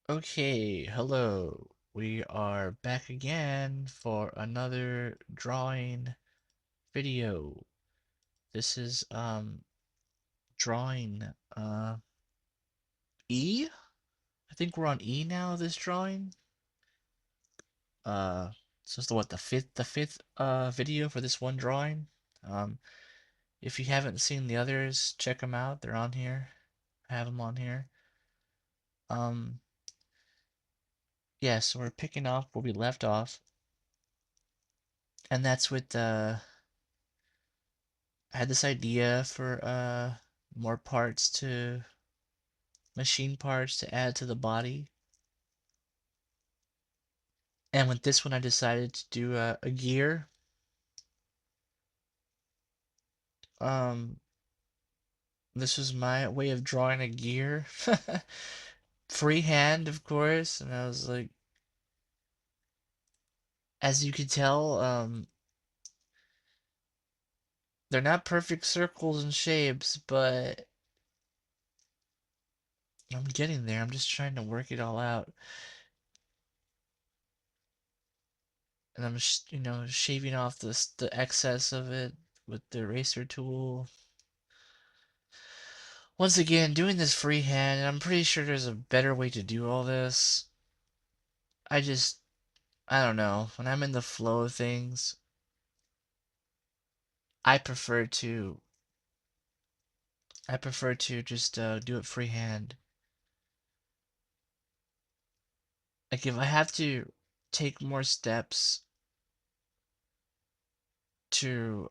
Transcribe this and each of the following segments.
Okay, hello. We are back again for another drawing video. This is drawing E. I think we're on E now, this drawing. Uh so it's the fifth video for this one drawing. Um if you haven't seen the others, check them out. They're on here. I have them on here. Um yeah, so we're picking off where we left off. And that's with I had this idea for more parts to machine parts to add to the body. And with this one I decided to do a gear. Um this was my way of drawing a gear. Freehand, of course, and I was like, as you can tell, they're not perfect circles and shapes, but I'm getting there. I'm just trying to work it all out. And I'm shaving off the excess of it with the eraser tool. Once again, doing this freehand, and I'm pretty sure there's a better way to do all this. I just, I don't know. When I'm in the flow of things, I prefer to, I prefer to just do it freehand. Like if I have to take more steps to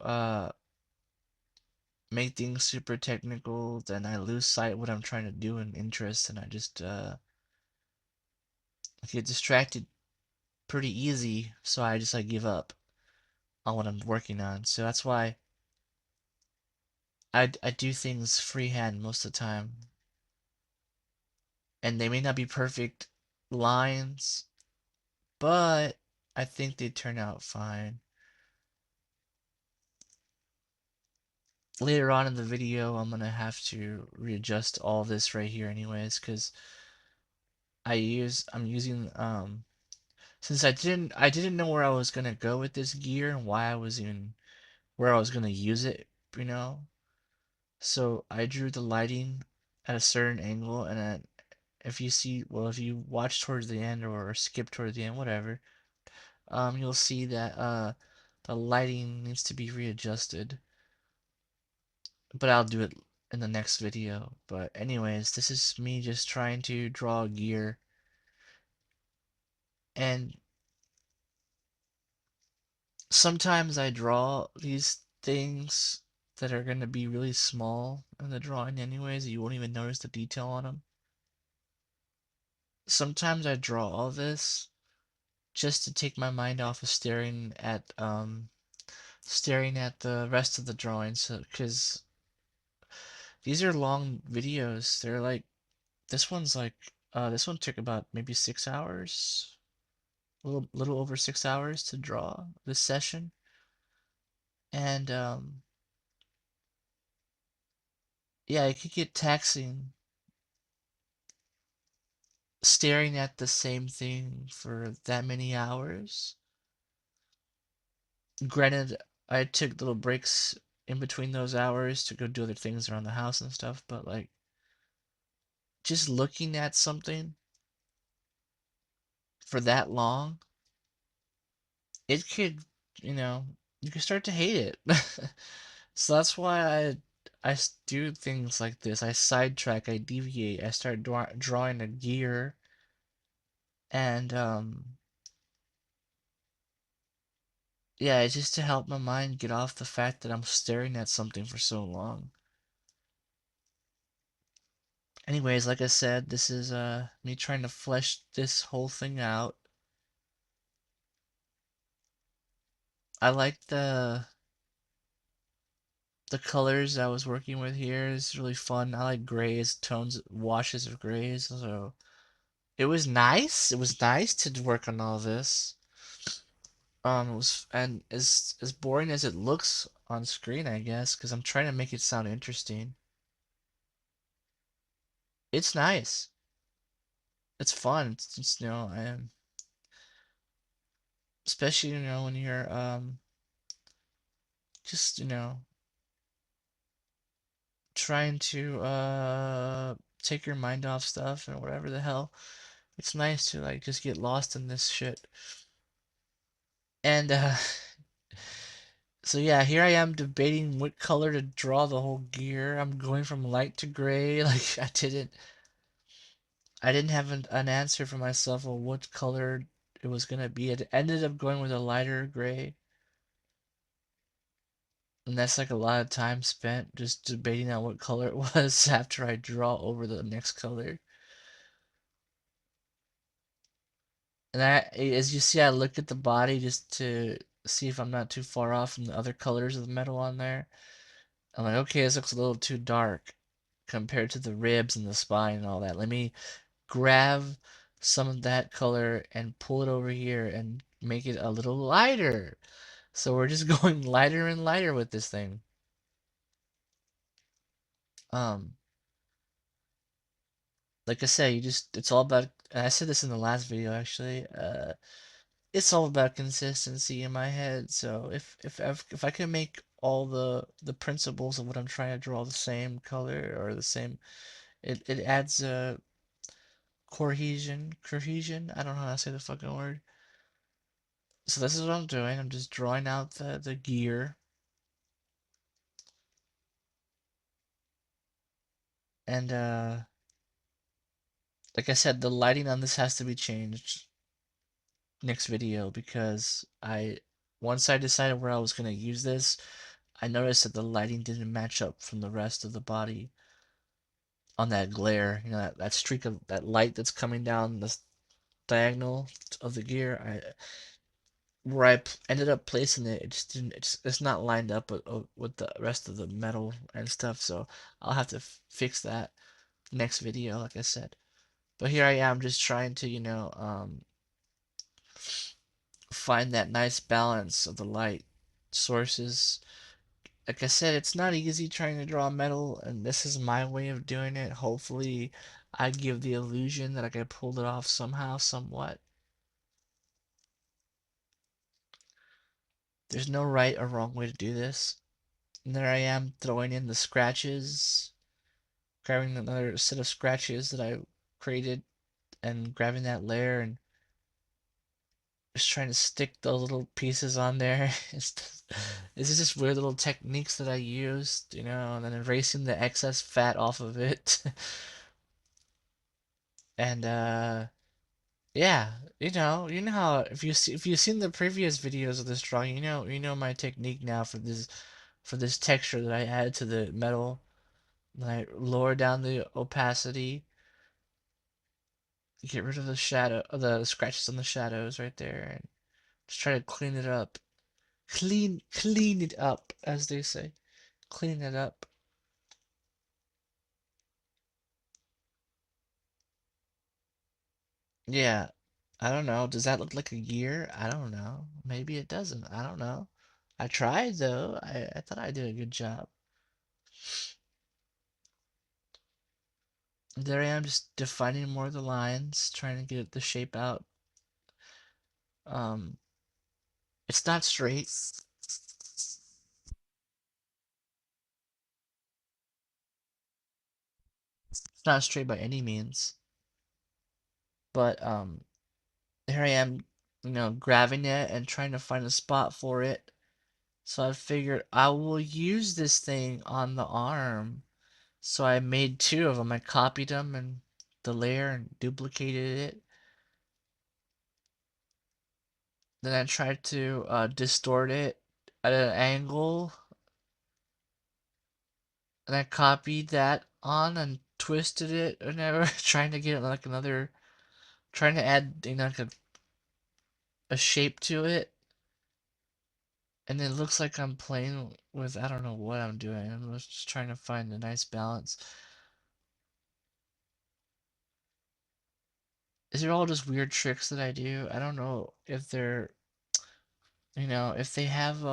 make things super technical, then I lose sight what I'm trying to do in interest, and I just I get distracted pretty easy, so I just like give up on what I'm working on. So that's why I do things freehand most of the time, and they may not be perfect lines, but I think they turn out fine. Later on in the video, I'm gonna have to readjust all this right here anyways, because I'm using since I didn't know where I was gonna go with this gear and why I was even where I was gonna use it, you know. So I drew the lighting at a certain angle, and then if you watch towards the end or skip towards the end, whatever, you'll see that the lighting needs to be readjusted. But I'll do it in the next video. But anyways, this is me just trying to draw a gear, and sometimes I draw these things that are gonna be really small in the drawing anyways. You won't even notice the detail on them. Sometimes I draw all this just to take my mind off of staring at the rest of the drawing. So because these are long videos, they're like this one took about maybe 6 hours, a little over 6 hours to draw this session. And yeah, it could get taxing staring at the same thing for that many hours. Granted, I took little breaks in between those hours to go do other things around the house and stuff, but like just looking at something for that long, it could, you could start to hate it. So that's why do things like this. I sidetrack, I deviate, I start drawing a gear, and yeah, it's just to help my mind get off the fact that I'm staring at something for so long. Anyways, like I said, this is me trying to flesh this whole thing out. I like the colors I was working with here. It's really fun. I like grays, tones, washes of grays. So it was nice. It was nice to work on all this. It was, and as boring as it looks on screen, I guess, because I'm trying to make it sound interesting. It's nice. it's fun. It's just, I am, especially, when you're just, trying to take your mind off stuff and whatever the hell. It's nice to like just get lost in this shit. And so yeah, here I am debating what color to draw the whole gear. I'm going from light to gray. Like I didn't have an answer for myself on what color it was gonna be. It ended up going with a lighter gray. And that's like a lot of time spent just debating on what color it was after I draw over the next color. And as you see, I look at the body just to see if I'm not too far off from the other colors of the metal on there. I'm like, okay, this looks a little too dark compared to the ribs and the spine and all that. Let me grab some of that color and pull it over here and make it a little lighter. So we're just going lighter and lighter with this thing. Um, like I said, it's all about, and I said this in the last video actually, it's all about consistency in my head. So if I can make all the principles of what I'm trying to draw the same color or the same, it adds a cohesion. I don't know how to say the fucking word. So this is what I'm doing. I'm just drawing out the gear, and like I said, the lighting on this has to be changed next video because I once I decided where I was gonna use this, I noticed that the lighting didn't match up from the rest of the body on that glare, that streak of that light that's coming down the diagonal of the gear. Where ended up placing it, it just didn't. It's not lined up with the rest of the metal and stuff. So I'll have to fix that next video, like I said. But here I am, just trying to find that nice balance of the light sources. Like I said, it's not easy trying to draw metal, and this is my way of doing it. Hopefully, I give the illusion that I can pull it off somehow, somewhat. There's no right or wrong way to do this. And there I am throwing in the scratches, grabbing another set of scratches that I created, and grabbing that layer and just trying to stick those little pieces on there. This is just weird little techniques that I used, and then erasing the excess fat off of it. And yeah, you know how if you've seen the previous videos of this drawing, you know my technique now for this texture that I add to the metal. Then I lower down the opacity, get rid of the shadow, the scratches on the shadows right there, and just try to clean it up. Clean it up, as they say. Clean it up. Yeah, I don't know. Does that look like a gear? I don't know. Maybe it doesn't. I don't know. I tried though. I thought I did a good job. There I am, just defining more of the lines, trying to get the shape out. Um, it's not straight. It's not straight by any means, but here I am, grabbing it and trying to find a spot for it. So I figured I will use this thing on the arm. So I made two of them. I copied them and the layer and duplicated it. Then I tried to distort it at an angle, and I copied that on and twisted it, and I was trying to get like another, trying to add like a shape to it. And it looks like I'm playing with, I don't know what I'm doing. I'm just trying to find a nice balance. These are all just weird tricks that I do. I don't know if they're, if they have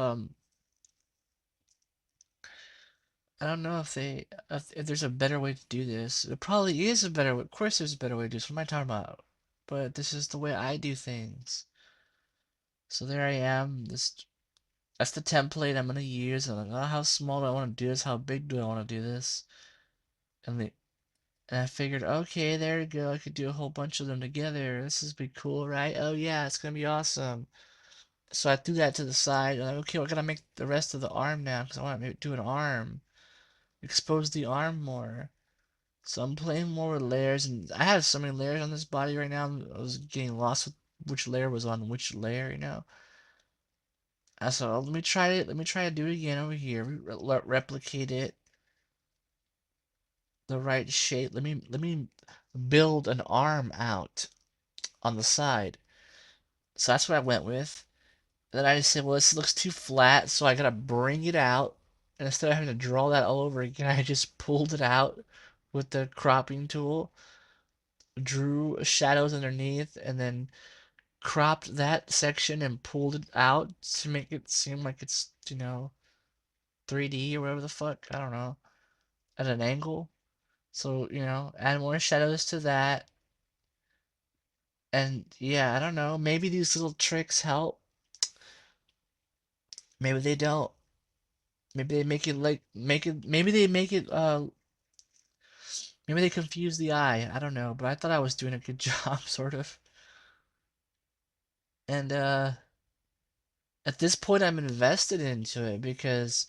I don't know if there's a better way to do this. There probably is a better way. Of course, there's a better way to do this. What am I talking about? But this is the way I do things. So there I am. That's the template I'm gonna use. And I'm like, oh, how small do I want to do this? How big do I want to do this? And the and I figured, okay, there we go. I could do a whole bunch of them together. This is be cool, right? Oh yeah, it's gonna be awesome. So I threw that to the side. And I'm like, okay, we're gonna make the rest of the arm now because I want to do an arm. Expose the arm more. So I'm playing more with layers, and I have so many layers on this body right now. I was getting lost with which layer was on which layer, you know. So let me try it. Let me try to do it again over here. Replicate it the right shape. Let me build an arm out on the side. So that's what I went with. Then I just said, well, this looks too flat, so I gotta bring it out. And instead of having to draw that all over again, I just pulled it out with the cropping tool, drew shadows underneath, and then cropped that section and pulled it out to make it seem like it's, 3D or whatever the fuck. I don't know. At an angle. So, add more shadows to that. And yeah, I don't know. Maybe these little tricks help. Maybe they don't. Maybe they make it like make it maybe they confuse the eye. I don't know, but I thought I was doing a good job sort of. And at this point I'm invested into it because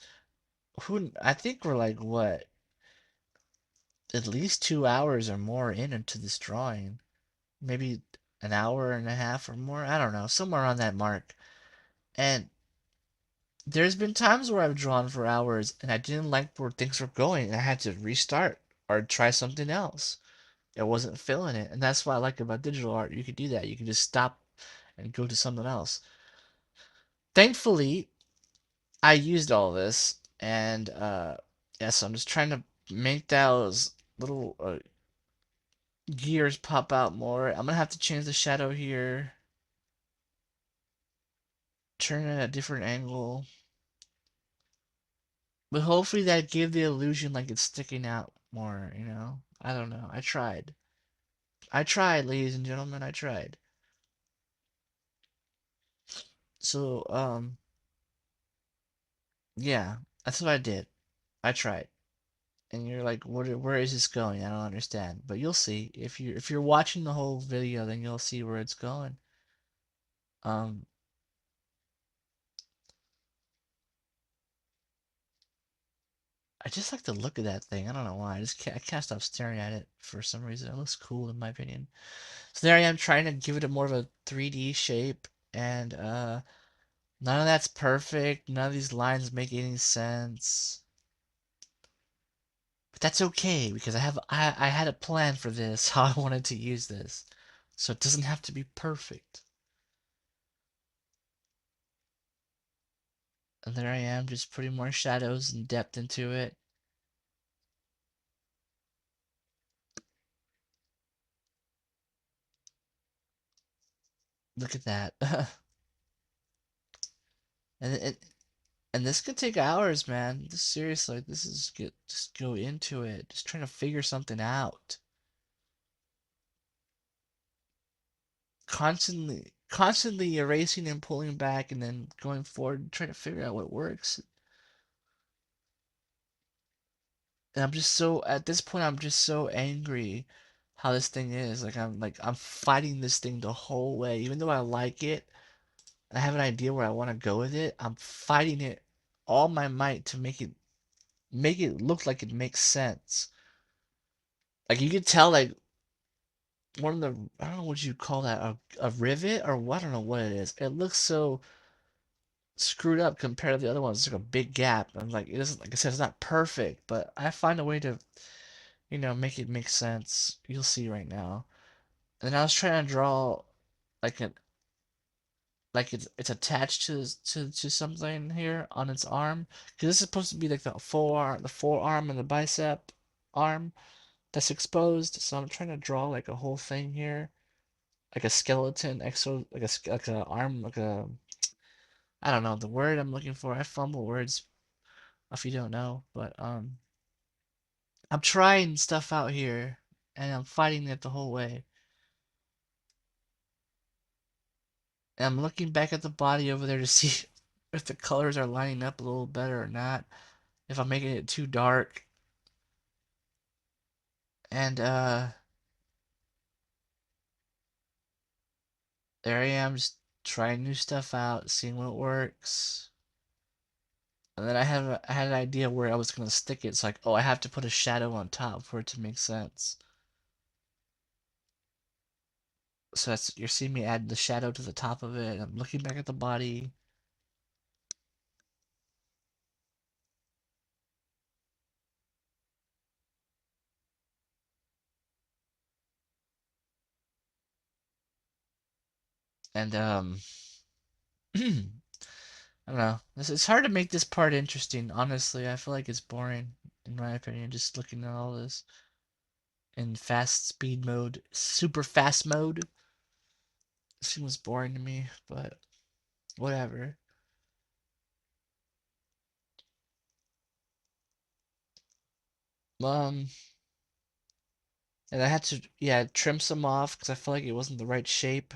I think we're like what, at least 2 hours or more into this drawing. Maybe an hour and a half or more. I don't know, somewhere on that mark. And there's been times where I've drawn for hours and I didn't like where things were going and I had to restart or try something else. I wasn't feeling it. And that's what I like about digital art. You can do that. You can just stop and go to something else. Thankfully, I used all this and yeah, so I'm just trying to make those little gears pop out more. I'm gonna have to change the shadow here, turn it at a different angle. But hopefully that gave the illusion like it's sticking out more, you know? I don't know. I tried. I tried, ladies and gentlemen, I tried. So, yeah, that's what I did. I tried. And you're like, where is this going? I don't understand. But you'll see. If you're watching the whole video, then you'll see where it's going. Um, I just like the look of that thing. I don't know why. I can't stop staring at it for some reason. It looks cool in my opinion. So there I am trying to give it a more of a 3D shape, and none of that's perfect. None of these lines make any sense. But that's okay because I had a plan for this, how I wanted to use this. So it doesn't have to be perfect. And there I am, just putting more shadows and depth into it. Look at that. and it and this could take hours, man. This seriously, this is get just go into it. Just trying to figure something out. Constantly erasing and pulling back and then going forward and trying to figure out what works. And I'm just so at this point I'm just so angry how this thing is. I'm fighting this thing the whole way. Even though I like it, I have an idea where I want to go with it. I'm fighting it all my might to make it look like it makes sense. Like you could tell like one of the I don't know what you call that, a rivet or what, I don't know what it is. It looks so screwed up compared to the other ones. It's like a big gap. And like it doesn't, like I said, it's not perfect, but I find a way to, make it make sense. You'll see right now. And I was trying to draw like an like it's attached to something here on its arm because this is supposed to be like the forearm and the bicep arm that's exposed. So I'm trying to draw like a whole thing here, like a skeleton, like a arm, like a I don't know the word I'm looking for. I fumble words. if you don't know. But I'm trying stuff out here, and I'm fighting it the whole way. And I'm looking back at the body over there to see if the colors are lining up a little better or not. If I'm making it too dark. And there I am, just trying new stuff out, seeing what works. And then I had an idea where I was gonna stick it. It's like, oh, I have to put a shadow on top for it to make sense. So that's you're seeing me add the shadow to the top of it. I'm looking back at the body. And I don't know. It's hard to make this part interesting, honestly. I feel like it's boring, in my opinion, just looking at all this in fast speed mode, super fast mode. It seems boring to me, but whatever. Um, and I had to, yeah, trim some off because I felt like it wasn't the right shape.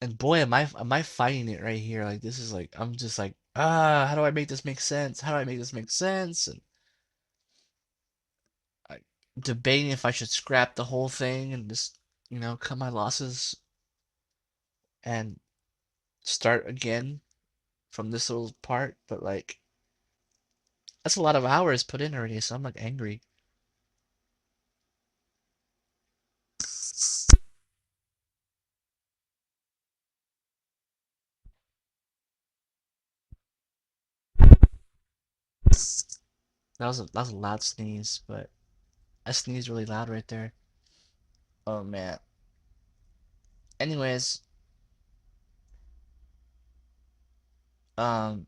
And boy, am I fighting it right here. Like this is like I'm just like, how do I make this make sense? How do I make this make sense? And I debating if I should scrap the whole thing and just, cut my losses and start again from this little part. But like that's a lot of hours put in already, so I'm like angry. That was a loud sneeze, but I sneezed really loud right there. Oh man. Anyways, um,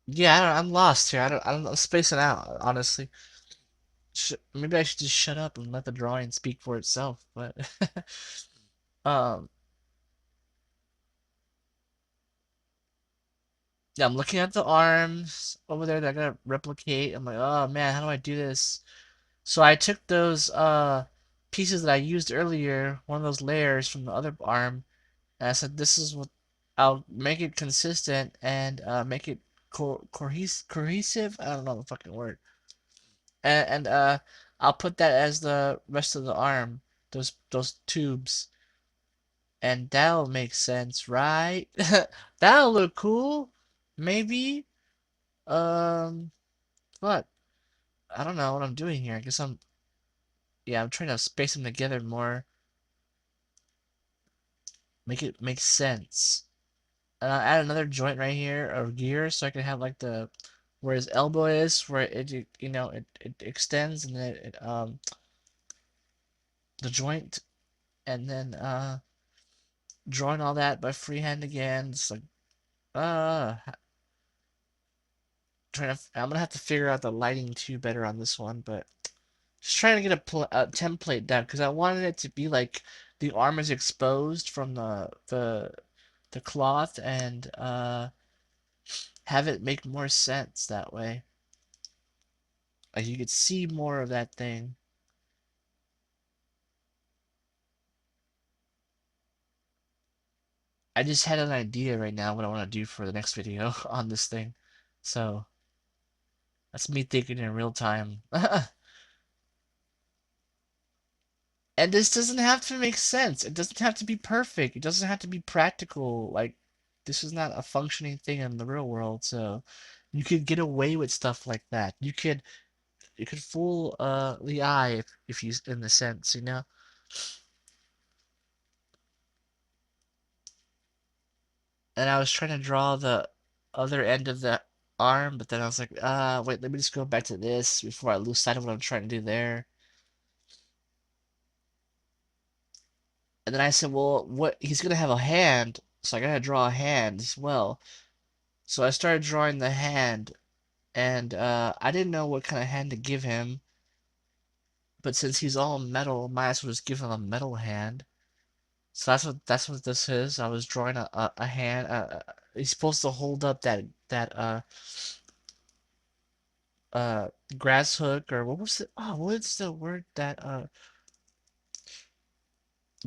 yeah, I'm lost here. I'm spacing out, honestly. Maybe I should just shut up and let the drawing speak for itself. But um, yeah, I'm looking at the arms over there that I gotta replicate. I'm like, oh man, how do I do this? So I took those pieces that I used earlier, one of those layers from the other arm, and I said, this is what I'll make it consistent and make it cohesive. I don't know the fucking word. And I'll put that as the rest of the arm, those tubes. And that'll make sense, right? That'll look cool. Maybe. Um, but I don't know what I'm doing here. I guess yeah, I'm trying to space them together more, make it make sense. And I'll add another joint right here, or gear, so I can have like where his elbow is, where it extends, and then the joint, and then drawing all that by freehand again. It's like uh I'm gonna have to figure out the lighting too better on this one, but just trying to get a template down because I wanted it to be like the arm is exposed from the cloth and have it make more sense that way. Like you could see more of that thing. I just had an idea right now what I want to do for the next video on this thing. So that's me thinking in real time. And this doesn't have to make sense. It doesn't have to be perfect. It doesn't have to be practical. Like, this is not a functioning thing in the real world, so you could get away with stuff like that. You could fool the eye if you in the sense, you know? And I was trying to draw the other end of the arm, but then I was like, wait, let me just go back to this before I lose sight of what I'm trying to do there. And then I said, well, what he's gonna have a hand, so I gotta draw a hand as well. So I started drawing the hand, and I didn't know what kind of hand to give him. But since he's all metal, might as well just give him a metal hand. So that's what this is. I was drawing a hand. He's supposed to hold up that grass hook, or what was it? Oh, what's the word that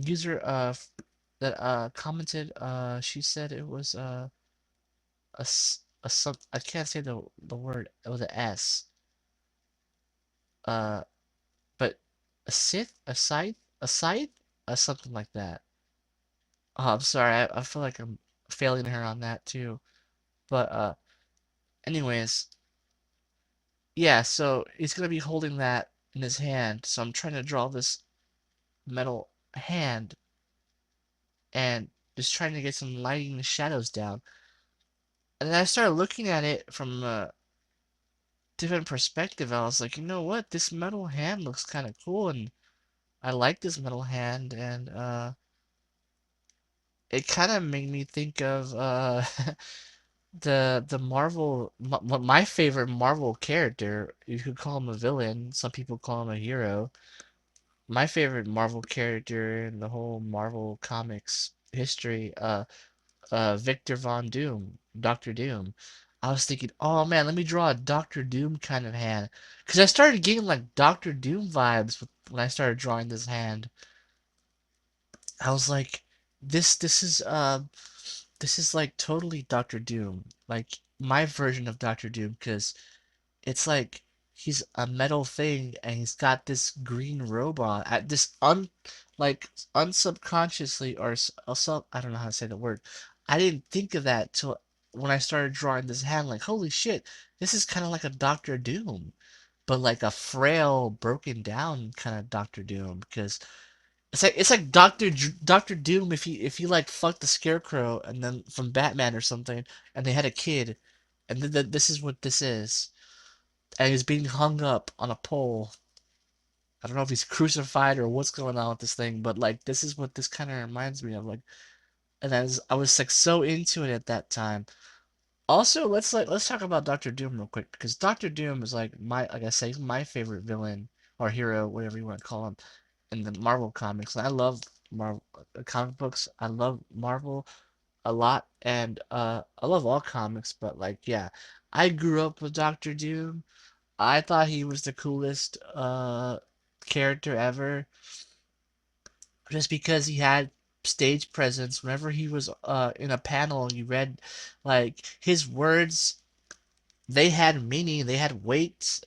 user that commented? She said it was a some, I can't say the word. It was a S. Uh, but a scythe, a scythe, something like that. Oh, I'm sorry. I feel like I'm failing her on that too. But anyways, yeah. So he's gonna be holding that in his hand. So I'm trying to draw this metal hand and just trying to get some lighting and shadows down. And then I started looking at it from a different perspective. I was like, you know what? This metal hand looks kind of cool, and I like this metal hand, and it kind of made me think of the Marvel my favorite Marvel character. You could call him a villain. Some people call him a hero. My favorite Marvel character in the whole Marvel comics history, Victor Von Doom, Doctor Doom. I was thinking, oh man, let me draw a Doctor Doom kind of hand, because I started getting like Doctor Doom vibes when I started drawing this hand. I was like, this is like totally Doctor Doom, like my version of Doctor Doom, because it's like he's a metal thing and he's got this green robot at this like unsubconsciously or also I don't know how to say the word. I didn't think of that till when I started drawing this hand. Like, holy shit, this is kind of like a Doctor Doom, but like a frail, broken down kind of Doctor Doom, because it's like Doctor Doom if he like fucked the Scarecrow and then from Batman or something, and they had a kid, and this is what this is, and he's being hung up on a pole. I don't know if he's crucified or what's going on with this thing, but like this is what this kind of reminds me of. Like, and I was like so into it at that time. Also, let's talk about Doctor Doom real quick, because Doctor Doom is like like I say, he's my favorite villain or hero, whatever you want to call him, in the Marvel comics. And I love Marvel comic books. I love Marvel a lot, and I love all comics. But like, yeah, I grew up with Doctor Doom. I thought he was the coolest character ever, just because he had stage presence. Whenever he was in a panel, you read like his words. They had meaning. They had weight.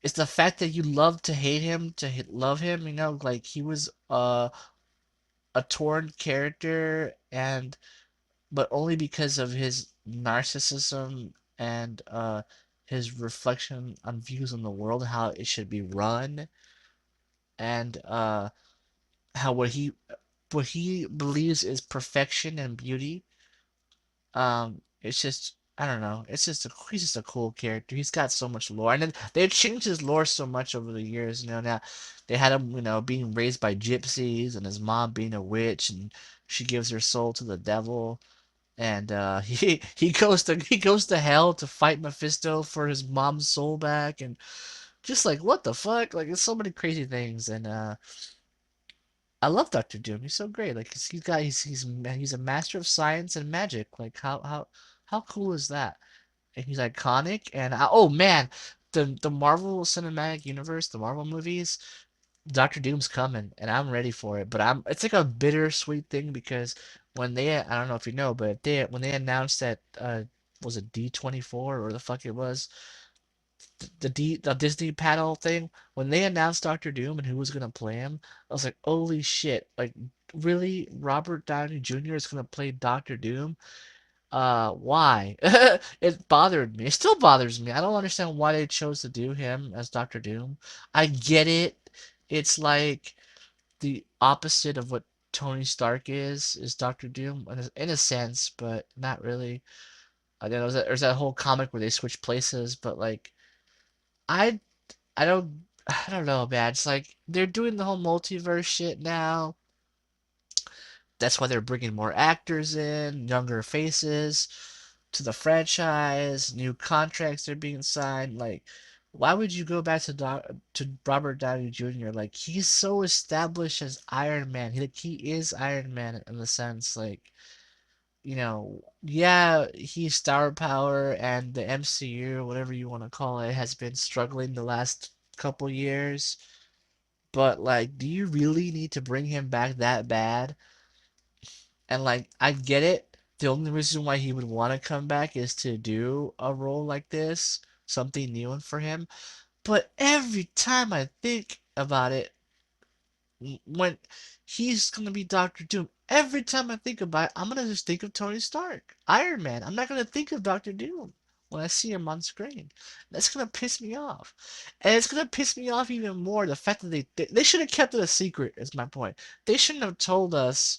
It's the fact that you love to hate him to love him. You know, like he was a torn character, and but only because of his narcissism and his reflection on views on the world, how it should be run, and how what he believes is perfection and beauty. It's just I don't know. He's just a cool character. He's got so much lore, and then they've changed his lore so much over the years. You know, now they had him, being raised by gypsies, and his mom being a witch, and she gives her soul to the devil, and he goes to hell to fight Mephisto for his mom's soul back, and just like what the fuck, like it's so many crazy things, and I love Doctor Doom. He's so great. Like he's a master of science and magic. Like how cool is that? And he's iconic. And oh man, the Marvel Cinematic Universe, the Marvel movies, Doctor Doom's coming, and I'm ready for it. But it's like a bittersweet thing, because I don't know if you know, but when they announced that was it D23 or the fuck it was, the Disney panel thing, when they announced Doctor Doom and who was gonna play him, I was like, holy shit! Like, really, Robert Downey Jr. is gonna play Doctor Doom? Why? It bothered me. It still bothers me. I don't understand why they chose to do him as Doctor Doom. I get it. It's like the opposite of what Tony Stark is Doctor Doom in a sense, but not really. I know there's that whole comic where they switch places, but like I I don't I don't know, man. It's like they're doing the whole multiverse shit now. That's why they're bringing more actors in, younger faces to the franchise, new contracts are being signed. Like, why would you go back to Robert Downey Jr.? Like he's so established as Iron Man. He is Iron Man in the sense like yeah, he's star power and the MCU, whatever you want to call it, has been struggling the last couple years. But like, do you really need to bring him back that bad? And like, I get it. The only reason why he would want to come back is to do a role like this, something new and for him. But every time I think about it, when he's gonna be Doctor Doom, every time I think about it, I'm gonna just think of Tony Stark, Iron Man. I'm not gonna think of Doctor Doom when I see him on screen. That's gonna piss me off, and it's gonna piss me off even more the fact that they should have kept it a secret. Is my point. They shouldn't have told us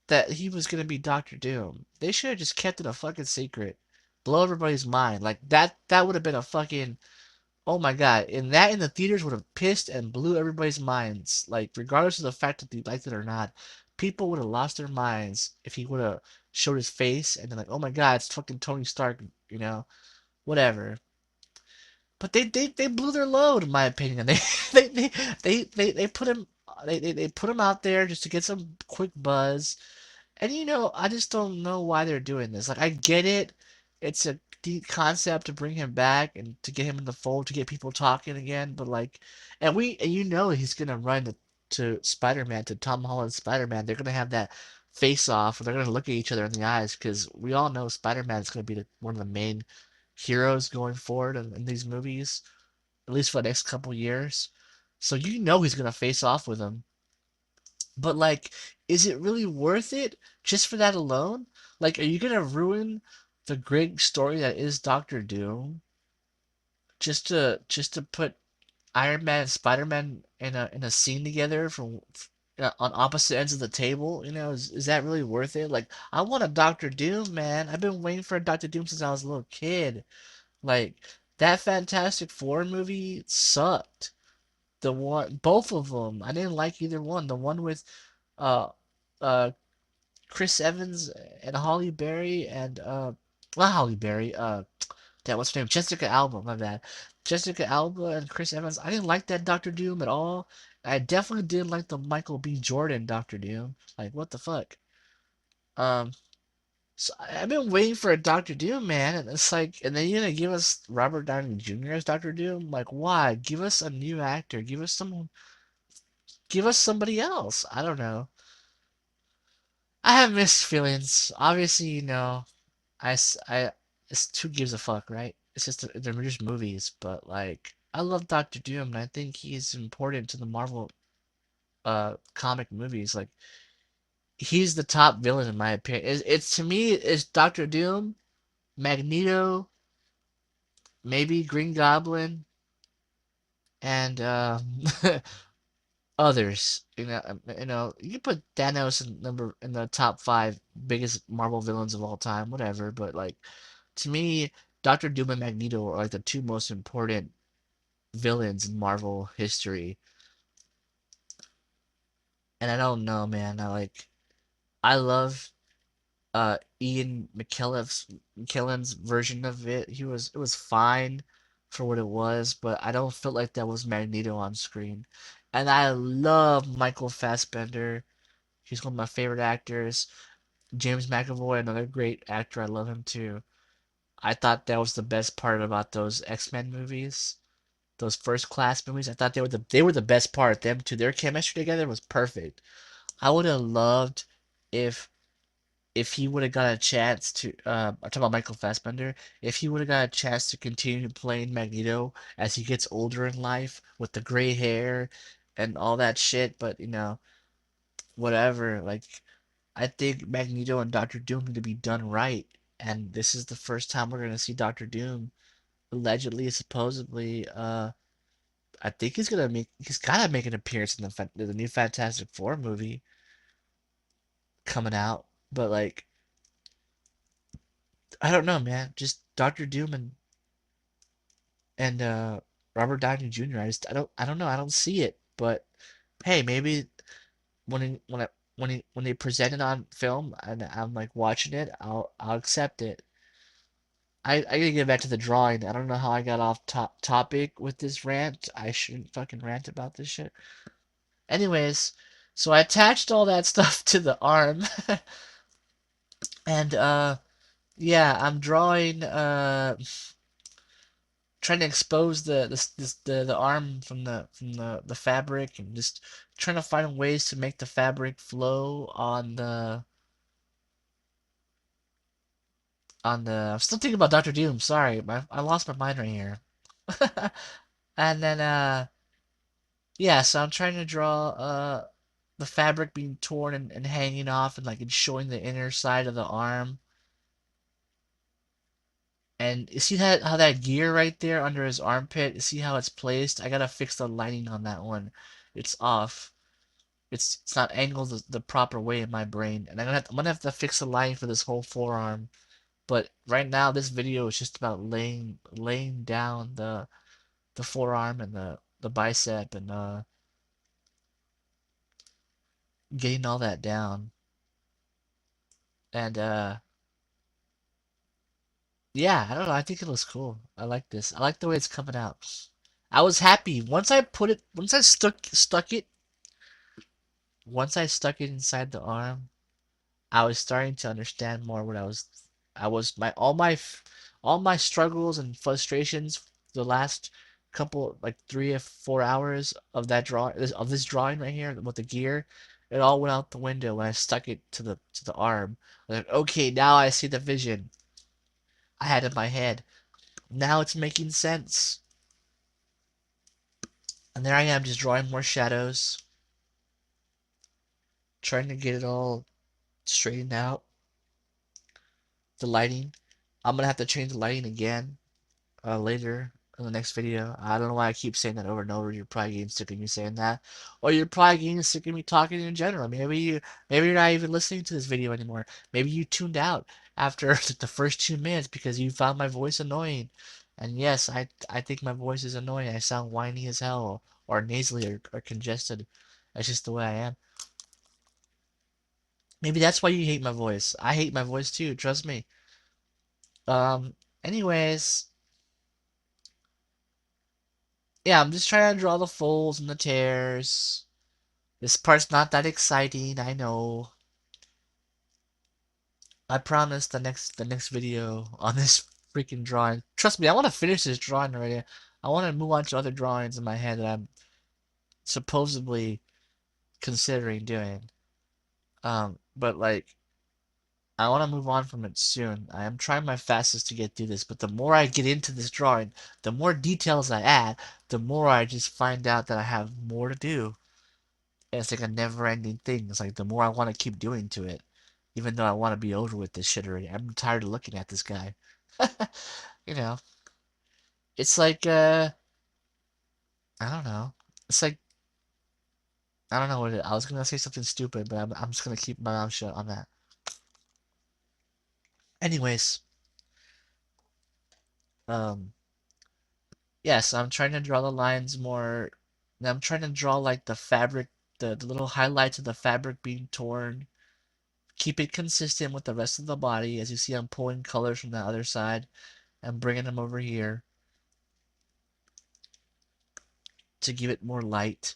that he was gonna be Doctor Doom. They should have just kept it a fucking secret. Blow everybody's mind. Like that would have been a fucking oh my god, and that in the theaters would have pissed and blew everybody's minds. Like, regardless of the fact that they liked it or not, people would have lost their minds if he would have showed his face and then like, oh my god, it's fucking Tony Stark, whatever. But they blew their load, in my opinion. They they put him they put him out there just to get some quick buzz. And I just don't know why they're doing this. Like, I get it. It's a deep concept to bring him back and to get him in the fold to get people talking again. But like, and he's gonna run to Spider-Man, to Tom Holland's Spider-Man. They're gonna have that face off, and they're gonna look at each other in the eyes because we all know Spider-Man is gonna be one of the main heroes going forward in these movies, at least for the next couple years. So he's gonna face off with him. But like, is it really worth it just for that alone? Like, are you gonna ruin the great story that is Doctor Doom just to put Iron Man and Spider Man in a scene together on opposite ends of the table? Is that really worth it? Like, I want a Doctor Doom, man. I've been waiting for a Doctor Doom since I was a little kid. Like, that Fantastic Four movie sucked. Both of them. I didn't like either one. The one with uh uh Chris Evans and Holly Berry and not Holly Berry, what's her name? Jessica Alba, my bad. Jessica Alba and Chris Evans. I didn't like that Doctor Doom at all. I definitely didn't like the Michael B. Jordan Doctor Doom. Like, what the fuck? Um, so I've been waiting for a Doctor Doom, man, and it's like, and then you're gonna give us Robert Downey Jr. as Doctor Doom? Like, why? Give us a new actor. Give us somebody else. I don't know. I have mixed feelings. Obviously, I, s- I, it's who gives a fuck, right? It's just they're just movies, but like I love Doctor Doom, and I think he's important to the Marvel comic movies. Like he's the top villain in my opinion. It's to me, it's Doctor Doom, Magneto, maybe Green Goblin, and others. You can put Thanos in the top five biggest Marvel villains of all time, whatever. But like to me, Doctor Doom and Magneto are like the two most important villains in Marvel history. And I don't know, man. I love Ian McKellen's version of it. It was fine for what it was, but I don't feel like that was Magneto on screen. And I love Michael Fassbender. He's one of my favorite actors. James McAvoy, another great actor. I love him too. I thought that was the best part about those X-Men movies. Those first class movies. I thought they were the best part. Them two, their chemistry together was perfect. I would have loved if he would have got a chance to. I'm talking about Michael Fassbender. If he would have got a chance to continue playing Magneto as he gets older in life with the gray hair and all that shit, but whatever. Like I think Magneto and Doctor Doom need to be done right, and this is the first time we're gonna see Doctor Doom allegedly, supposedly. I think he's gotta make an appearance in the new Fantastic Four movie coming out. But like, I don't know, man. Just Doctor Doom and Robert Downey Jr. I don't know. I don't see it. But hey, maybe when they present it on film and I'm like watching it, I'll accept it. I gotta get back to the drawing. I don't know how I got off topic with this rant. I shouldn't fucking rant about this shit. Anyways, so I attached all that stuff to the arm, and yeah, I'm drawing trying to expose the arm from the fabric, and just trying to find ways to make the fabric flow on the I'm still thinking about Doctor Doom. Sorry, I lost my mind right here. And then yeah, so I'm trying to draw the fabric being torn and hanging off, and like it's showing the inner side of the arm. And you see that how that gear right there under his armpit, you see how it's placed? I gotta fix the lighting on that one. It's off. It's not angled the proper way in my brain. And I'm gonna have to fix the lighting for this whole forearm. But right now this video is just about laying down the forearm and the bicep, and getting all that down. And yeah, I don't know, I think it looks cool. I like this. I like the way it's coming out. I was happy once I stuck it inside the arm. I was starting to understand more what I was my all my struggles and frustrations the last couple, like 3 or 4 hours of that this drawing right here with the gear. It all went out the window when I stuck it to the arm. Like, okay, now I see the vision I had in my head. Now it's making sense. And there I am, just drawing more shadows, trying to get it all straightened out. The lighting. I'm gonna have to change the lighting again later in the next video. I don't know why I keep saying that over and over. You're probably getting sick of me saying that, or you're probably getting sick of me talking in general. Maybe you're not even listening to this video anymore. Maybe you tuned out after the first 2 minutes because you found my voice annoying. And yes, I think my voice is annoying. I sound whiny as hell, or nasally, or congested. That's just the way I am. Maybe that's why you hate my voice. I hate my voice too. Trust me. Um. Anyways, yeah, I'm just trying to draw the folds and the tears. This part's not that exciting, I know. I promise the next video on this freaking drawing. Trust me, I want to finish this drawing already. I want to move on to other drawings in my head that I'm supposedly considering doing. But like I want to move on from it soon. I am trying my fastest to get through this, but the more I get into this drawing, the more details I add, the more I just find out that I have more to do. And it's like a never-ending thing. It's like the more I want to keep doing to it, even though I want to be over with this shit already. I'm tired of looking at this guy. You know, it's like I don't know. It's like I don't know what I was gonna say something stupid, but I'm just gonna keep my mouth shut on that. Anyways, um, yes, I'm trying to draw the lines more. And I'm trying to draw like the fabric, the little highlights of the fabric being torn. Keep it consistent with the rest of the body. As you see, I'm pulling colors from the other side and bringing them over here to give it more light.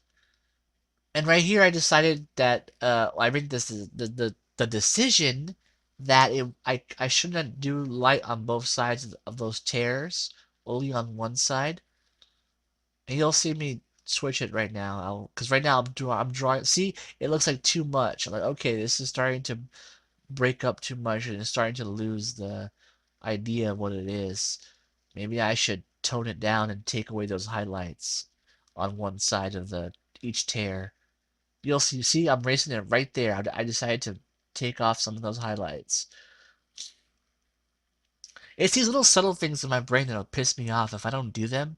And right here, I decided that I made this the decision that I shouldn't do light on both sides of those tears, only on one side. And you'll see me switch it right now. Because right now I'm drawing. See, it looks like too much. I'm like, okay, this is starting to break up too much, and it's starting to lose the idea of what it is. Maybe I should tone it down and take away those highlights on one side of the each tear. You'll see. See, I'm racing it right there. I decided to take off some of those highlights. It's these little subtle things in my brain that'll piss me off. If I don't do them,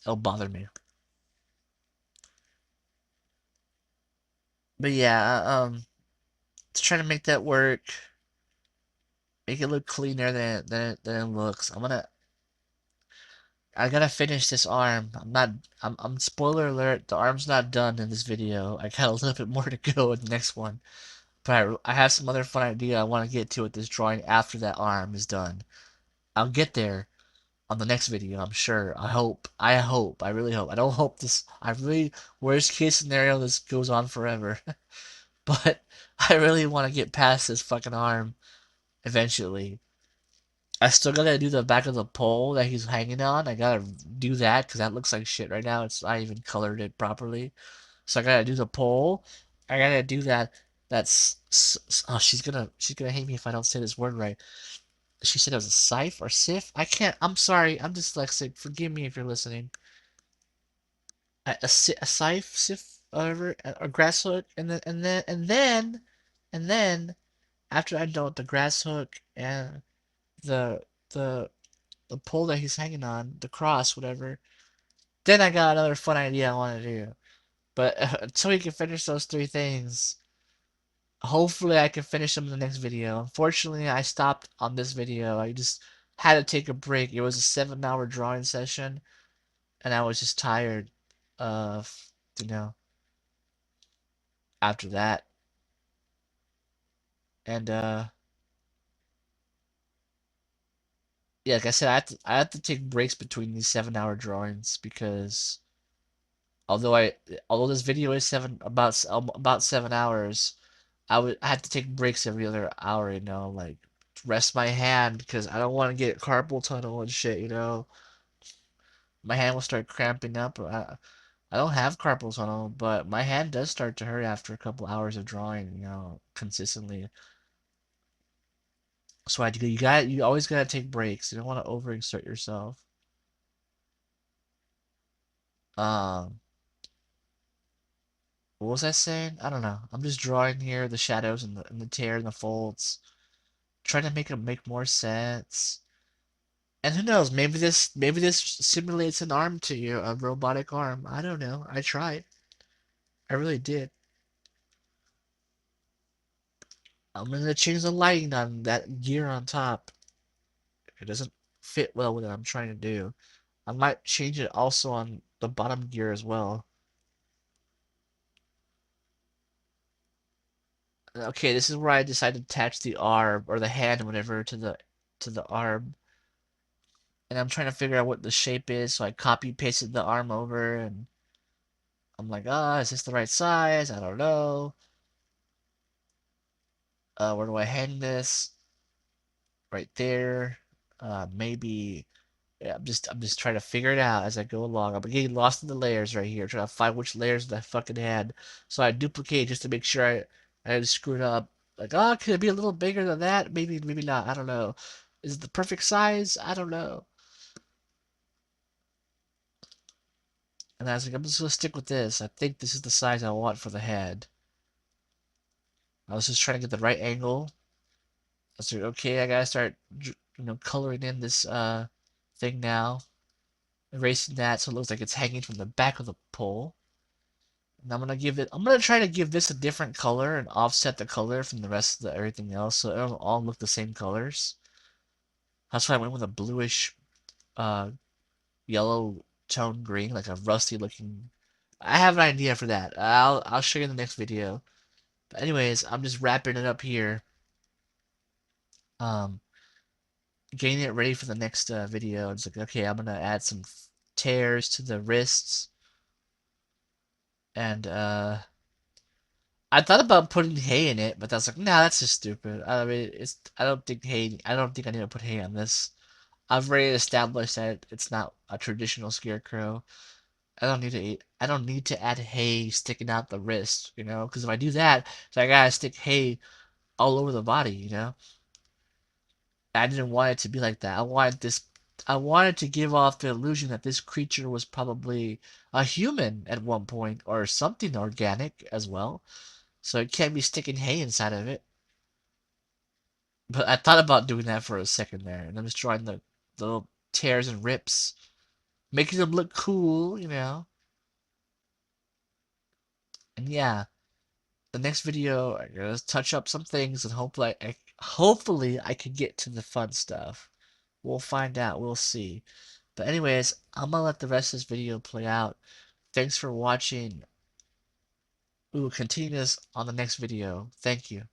it'll bother me. But yeah, to try to make that work, make it look cleaner than it looks. I gotta finish this arm. I'm spoiler alert, the arm's not done in this video. I got a little bit more to go in the next one. But I have some other fun idea I want to get to with this drawing after that arm is done. I'll get there on the next video, I'm sure. I hope. I hope. I really hope. I don't hope this. I really, worst case scenario, this goes on forever. But I really want to get past this fucking arm eventually. I still gotta do the back of the pole that he's hanging on. I gotta do that because that looks like shit right now. It's I even colored it properly. So I gotta do the pole. I gotta do that. Oh, she's gonna hate me if I don't say this word right. She said it was a scythe or sif. I can't. I'm sorry. I'm dyslexic. Forgive me if you're listening. A scythe, sif, whatever, a grass hook, and then after I'm done with the grass hook and the the the pole that he's hanging on, the cross, whatever. Then I got another fun idea I want to do. But until we can finish those three things, hopefully I can finish them in the next video. Unfortunately, I stopped on this video. I just had to take a break. It was a 7-hour drawing session, and I was just tired of, you know, after that. And yeah, like I said, I have to take breaks between these 7-hour drawings because although this video is about 7 hours, I had to take breaks every other hour, like rest my hand because I don't want to get carpal tunnel and shit, My hand will start cramping up. I don't have carpal tunnel, but my hand does start to hurt after a couple hours of drawing, consistently. So you always gotta take breaks. You don't want to overexert yourself. Um, what was I saying? I don't know. I'm just drawing here the shadows and the tear and the folds, trying to make them make more sense. And who knows? Maybe this simulates an arm to you, a robotic arm. I don't know. I tried. I really did. I'm gonna change the lighting on that gear on top. It doesn't fit well with what I'm trying to do. I might change it also on the bottom gear as well. Okay, this is where I decide to attach the arm or the hand, whatever, to the arm. And I'm trying to figure out what the shape is, so I copy pasted the arm over, and I'm like, is this the right size? I don't know. Where do I hang this? Right there. Maybe. Yeah, I'm just trying to figure it out as I go along. I'm getting lost in the layers right here, trying to find which layers that I fucking had. So I duplicate just to make sure I didn't screw it up. Like, could it be a little bigger than that? Maybe, maybe not. I don't know. Is it the perfect size? I don't know. And I was like, I'm just gonna stick with this. I think this is the size I want for the head. I was just trying to get the right angle. I was like, okay, I gotta start, coloring in this thing now, erasing that so it looks like it's hanging from the back of the pole. And I'm gonna try to give this a different color and offset the color from the rest of everything else so it'll all look the same colors. That's why I went with a bluish, uh, yellow tone green, like a rusty looking. I have an idea for that. I'll show you in the next video. But anyways, I'm just wrapping it up here. Um, Getting it ready for the next video. It's like, okay, I'm gonna add some tears to the wrists, and I thought about putting hay in it, but that's like, nah, that's just stupid. I mean, I don't think I need to put hay on this. I've already established that it's not a traditional scarecrow. I don't need to add hay sticking out the wrist, because if I do that, so I gotta stick hay all over the body, I didn't want it to be like that. I wanted to give off the illusion that this creature was probably a human at one point, or something organic as well. So it can't be sticking hay inside of it. But I thought about doing that for a second there, and I'm just drawing the little tears and rips, making them look cool. And yeah, the next video I'm gonna touch up some things, and hopefully I can get to the fun stuff. We'll find out. We'll see. But anyways, I'm gonna let the rest of this video play out. Thanks for watching. We will continue this on the next video. Thank you.